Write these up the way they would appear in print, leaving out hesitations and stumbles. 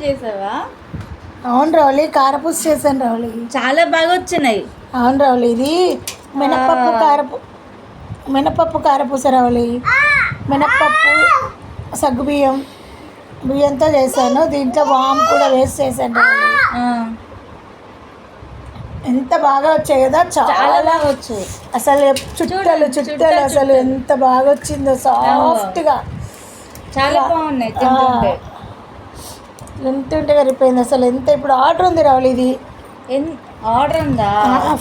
చేసావా? అవును రావులి, కారపూస చేశాను రావులి. చాలా బాగా వచ్చినాయి. అవును రావులి, ఇది మినపప్పు కారపూస రావులి. మినపప్పు, బియ్యంతో చేశాను. దీంట్లో వామ్ కూడా వేస్ట్ చేశాను రావులి. ఎంత బాగా వచ్చాయి కదా, చాలా బాగా వచ్చాయి. అసలు చుట్టలు అసలు ఎంత బాగా వచ్చిందో, సాఫ్ట్గా చాలా బాగున్నాయి. తింటుంటే కరిపోయింది అసలు. ఎంత ఇప్పుడు ఆర్డర్ ఉంది రావులి, ఇది ఆర్డర్ ఉందా?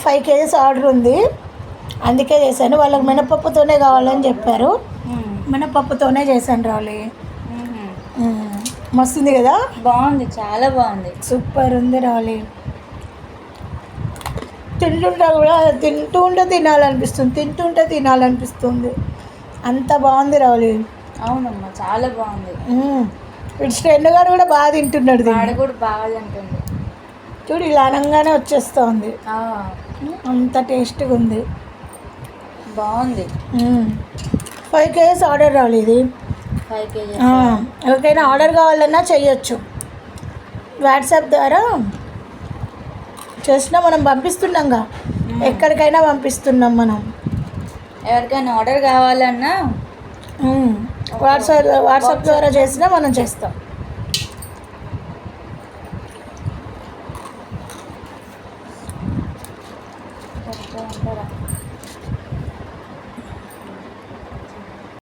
5 kgs ఆర్డర్ ఉంది, అందుకే చేశాను. వాళ్ళకి మినపప్పుతోనే కావాలని చెప్పారు, మినపప్పుతోనే చేశాను రావులి. మస్తుంది కదా, బాగుంది, చాలా బాగుంది, సూపర్ ఉంది రావులి. తింటుంటే తినాలనిపిస్తుంది, అంత బాగుంది రావులి. అవునమ్మా, చాలా బాగుంది. వీడు స్టెండ్ గారు కూడా బాగా తింటున్నాడు, వాడు కూడా బాగా తింటుంది. చూడు ఇలా అనగానే వచ్చేస్తుంది, అంత టేస్ట్గా ఉంది, బాగుంది. 5 kgs ఆర్డర్ రావాలి. ఇది 5 kgs. ఎవరికైనా ఆర్డర్ కావాలన్నా చెయ్యొచ్చు, వాట్సాప్ ద్వారా చేసినా మనం పంపిస్తున్నాంగా, ఎక్కడికైనా పంపిస్తున్నాం మనం. ఎవరికైనా ఆర్డర్ కావాలన్నా వాట్సాప్ ద్వారా చేసినా మనం చేస్తాం.